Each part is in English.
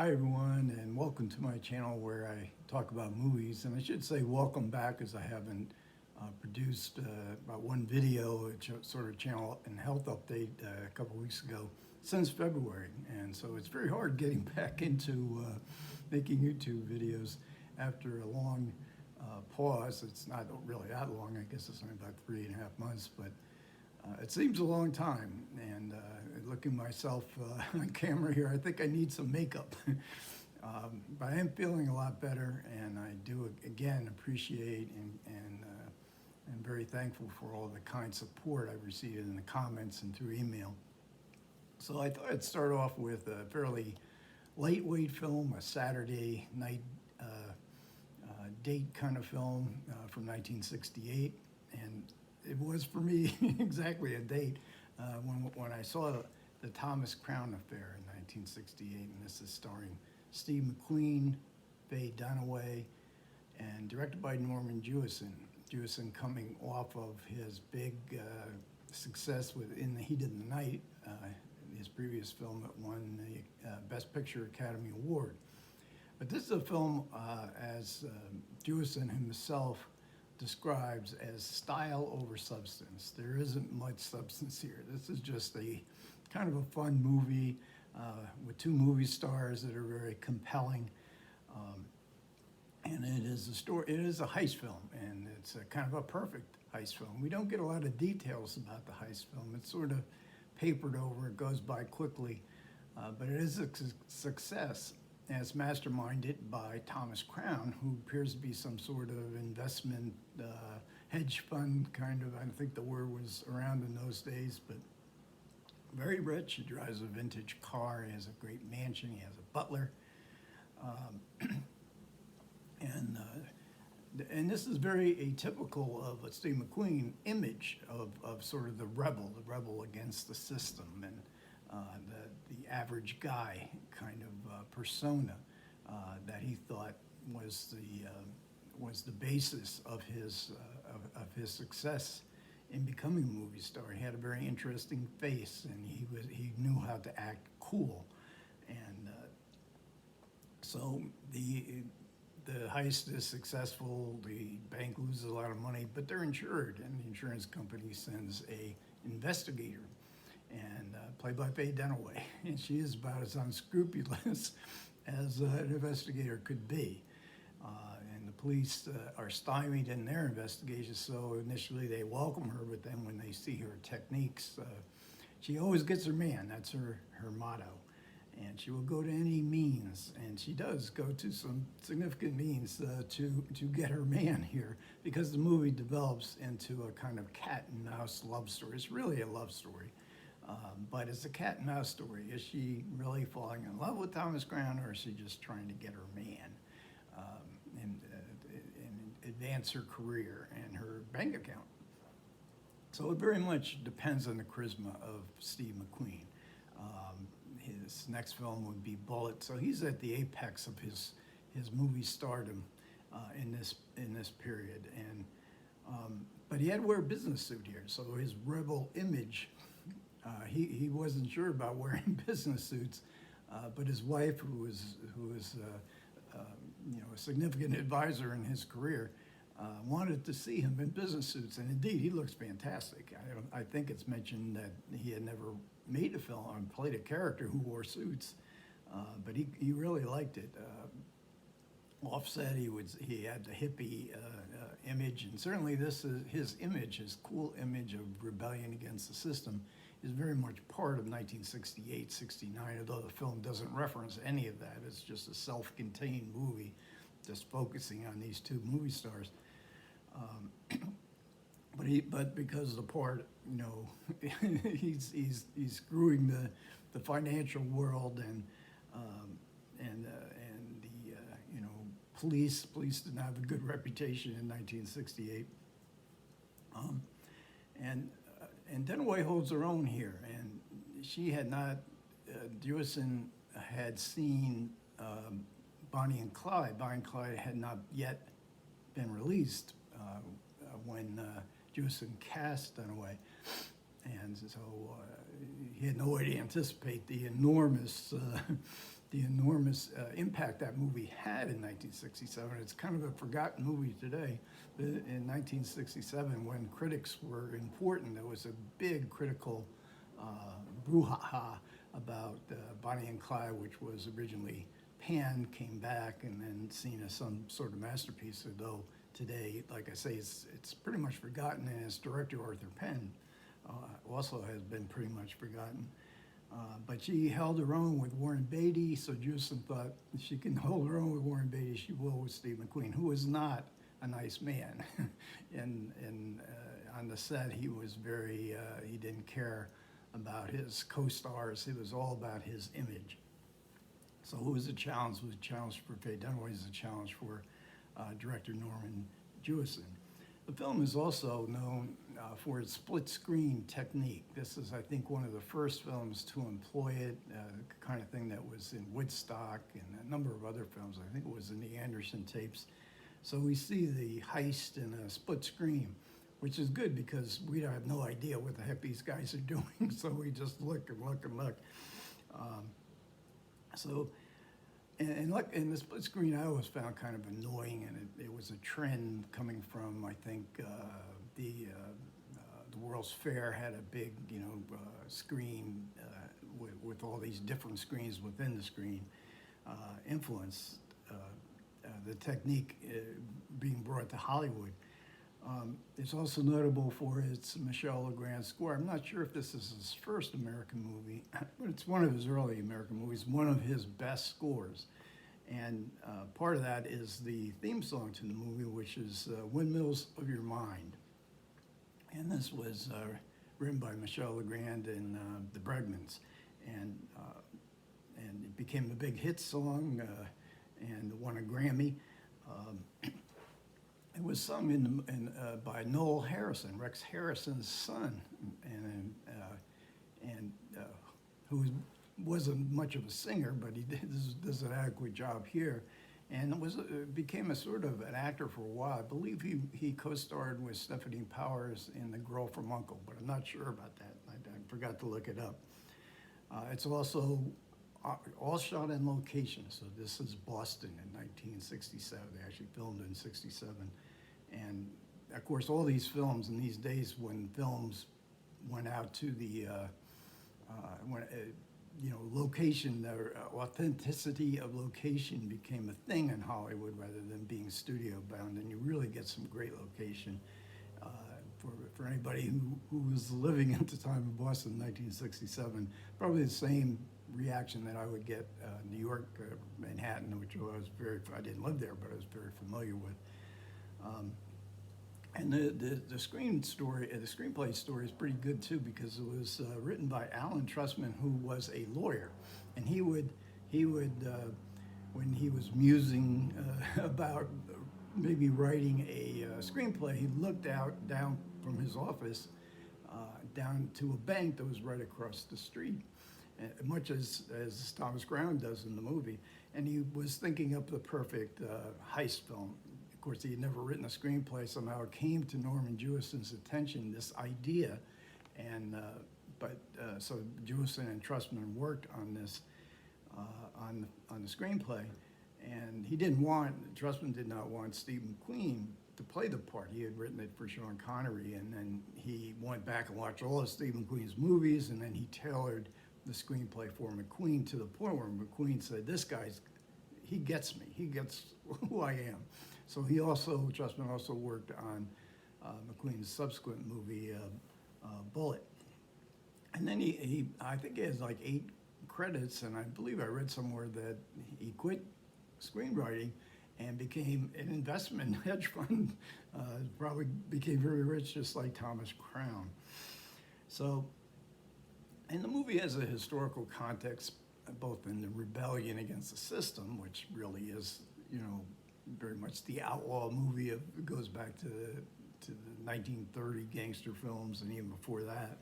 Hi everyone, and welcome to my channel where I talk about movies. And I should say welcome back, as I haven't produced about one video, sort of channel and health update a couple weeks ago since February. And so it's very hard getting back into making YouTube videos after a long pause. It's not really that long. I guess it's only about 3.5 months, but it seems a long time. And looking myself on camera here, I think I need some makeup. But I am feeling a lot better, and I do again appreciate and I'm very thankful for all the kind support I've received in the comments and through email. So I thought I'd start off with a fairly lightweight film, a Saturday night date kind of film from 1968, and it was for me exactly a date when I saw the Thomas Crown Affair in 1968, and this is starring Steve McQueen, Faye, Dunaway, and directed by Norman Jewison. Jewison coming off of his big success with In the Heat of the Night, his previous film that won the Best Picture Academy Award. But this is a film, as Jewison himself describes, as style over substance. There isn't much substance here. This is just a kind of a fun movie with two movie stars that are very compelling. And it is a story. It is a heist film, and it's a kind of a perfect heist film. We don't get a lot of details about the heist film. It's sort of papered over. It goes by quickly, but it is a success. And it's masterminded by Thomas Crown, who appears to be some sort of investment hedge fund kind of. I don't think the word was around in those days, but very rich. He drives a vintage car. He has a great mansion. He has a butler. And this is very atypical of a Steve McQueen image of sort of the rebel against the system, and the average guy kind of persona that he thought was the basis of his success in becoming a movie star. He had a very interesting face, and he knew how to act cool, and so the heist is successful. The bank loses a lot of money, but they're insured, and the insurance company sends a investigator, and played by Faye Dunaway, and she is about as unscrupulous as an investigator could be. And the police are stymied in their investigation, so initially they welcome her, but then when they see her techniques, she always gets her man. That's her motto. And she will go to any means, and she does go to some significant means to get her man here, because the movie develops into a kind of cat and mouse love story. It's really a love story, but it's a cat and mouse story. Is she really falling in love with Thomas Crown, or is she just trying to get her man and advance her career and her bank account? So it very much depends on the charisma of Steve McQueen. His next film would be Bullet, so he's at the apex of his movie stardom in this period. And but he had to wear a business suit here, so his rebel image. He wasn't sure about wearing business suits, but his wife, who was a significant advisor in his career, wanted to see him in business suits, and indeed he looks fantastic. I think it's mentioned that he had never made a film and played a character who wore suits, but he really liked it. Offset, he had the hippie image, and certainly this is his image, his cool image of rebellion against the system, is very much part of 1968, 69, although the film doesn't reference any of that. It's just a self-contained movie just focusing on these two movie stars. But because of the part, he's screwing the financial world, and the police didn't have a good reputation in 1968. And Dunaway holds her own here, and she had not. Jewison had seen Bonnie and Clyde. Bonnie and Clyde had not yet been released when Jewison cast Dunaway, and so he had no way to anticipate the enormous the enormous impact that movie had in 1967. It's kind of a forgotten movie today. In 1967, when critics were important, there was a big critical brouhaha about Bonnie and Clyde, which was originally panned, came back, and then seen as some sort of masterpiece, although today, like I say, it's pretty much forgotten, and its director, Arthur Penn, also has been pretty much forgotten. But she held her own with Warren Beatty, so Jewison thought if she can hold her own with Warren Beatty, she will with Steve McQueen, who was not a nice man. and on the set, he was very, he didn't care about his co-stars. It was all about his image. So it was a challenge. It was a challenge for Faye Dunaway. It was a challenge for director Norman Jewison. The film is also known for its split screen technique. This is, I think, one of the first films to employ it, the kind of thing that was in Woodstock and a number of other films. I think it was in the Anderson tapes. So we see the heist in a split screen, which is good because we have no idea what the heck these guys are doing. So we just look and look and look. And the split screen I always found kind of annoying, and it was a trend coming from, I think, the World's Fair had a big, screen with all these different screens within the screen, influenced the technique being brought to Hollywood. It's also notable for its Michel Legrand score. I'm not sure if this is his first American movie, but it's one of his early American movies, one of his best scores. And part of that is the theme song to the movie, which is Windmills of Your Mind. And this was written by Michel Legrand and the Bregmans. And it became a big hit song and won a Grammy. It was sung by Noel Harrison, Rex Harrison's son, and who wasn't much of a singer, but he does an adequate job here, and became a sort of an actor for a while. I believe he co-starred with Stephanie Powers in The Girl from U.N.C.L.E., but I'm not sure about that. I forgot to look it up. It's also all shot in location. So this is Boston in 1967. They actually filmed in 67. And of course, all these films in these days, when films went out to the, location, the authenticity of location became a thing in Hollywood rather than being studio bound. And you really get some great location. For anybody who was living at the time in Boston in 1967, probably the same reaction that I would get New York, Manhattan, which I didn't live there, but I was very familiar with. And the screenplay story is pretty good too, because it was written by Alan Trustman, who was a lawyer, and he would when he was musing about maybe writing a screenplay, he looked down from his office down to a bank that was right across the street, much as Thomas Crown does in the movie, and he was thinking up the perfect heist film. Of course, he had never written a screenplay. Somehow it came to Norman Jewison's attention, this idea, and so Jewison and Trustman worked on this on the screenplay, and Trustman did not want Steve McQueen to play the part. He had written it for Sean Connery, and then he went back and watched all of Steve McQueen's movies, and then he tailored the screenplay for McQueen to the point where McQueen said, he gets me, he gets who I am. So Trustman also worked on McQueen's subsequent movie, Bullet. And then I think he has like 8 credits, and I believe I read somewhere that he quit screenwriting and became an investment hedge fund, probably became very rich just like Thomas Crown. So, and the movie has a historical context, both in the rebellion against the system, which really is, very much the outlaw movie. It goes back to the 1930 gangster films and even before that,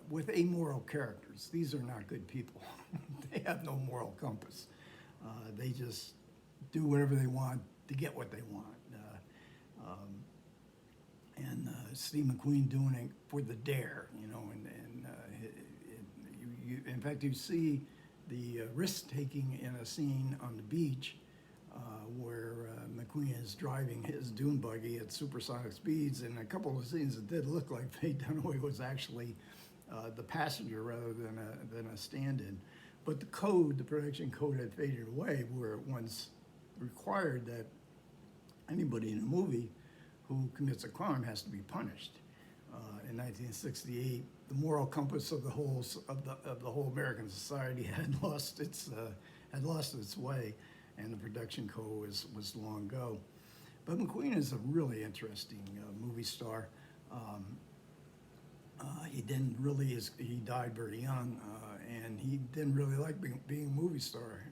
with amoral characters. These are not good people. They have no moral compass. They just do whatever they want to get what they want. And Steve McQueen doing it for the dare, in fact, you see the risk-taking in a scene on the beach where McQueen is driving his dune buggy at supersonic speeds. And a couple of scenes, it did look like Faye Dunaway was actually the passenger rather than a stand-in. But the code, the production code, had faded away, where it once required that anybody in a movie who commits a crime has to be punished. In 1968, the moral compass of the whole American society had lost its way, and the production code was long ago. But McQueen is a really interesting movie star. He died very young, and he didn't really like being a movie star.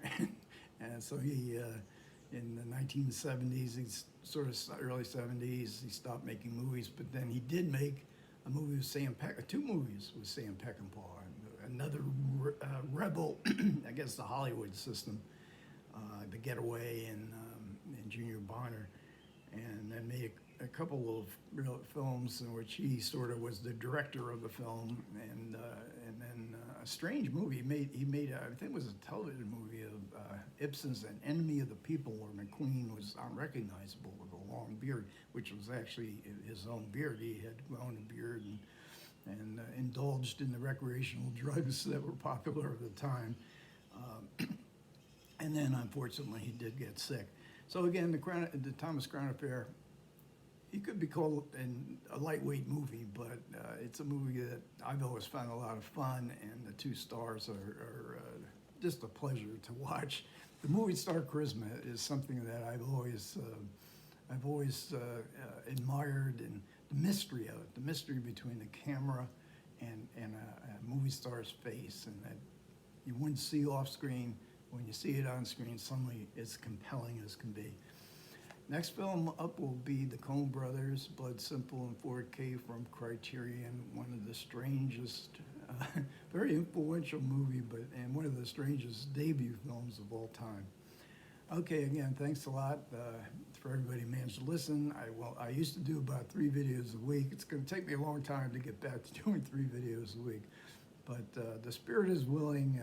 And so he, in the 1970s, early 70s, he stopped making movies, but then he did make a movie with two movies with Sam Peckinpah, and another rebel against the Hollywood system, The Getaway and Junior Bonner, and then made a couple of real films in which he sort of was the director of the film, and then a strange movie he made I think it was a television movie of Ibsen's An Enemy of the People, where McQueen was unrecognizable with a long beard, which was actually his own beard. He had grown a beard and indulged in the recreational drugs that were popular at the time. And then, unfortunately, he did get sick. So again, the Thomas Crown Affair, it could be called a lightweight movie, but it's a movie that I've always found a lot of fun, and the two stars are just a pleasure to watch. The movie star charisma is something that I've always admired, and the mystery of it, the mystery between the camera and a movie star's face, and that you wouldn't see off screen. When you see it on screen, suddenly it's compelling as can be. Next film up will be the Coen Brothers, Blood Simple in 4K from Criterion, one of the strangest, very influential movie, and one of the strangest debut films of all time. Okay, again, thanks a lot for everybody who managed to listen. I used to do about 3 videos a week. It's going to take me a long time to get back to doing 3 videos a week, but the spirit is willing.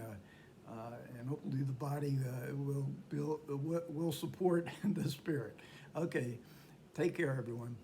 And hopefully the body will support the spirit. Okay, take care, everyone.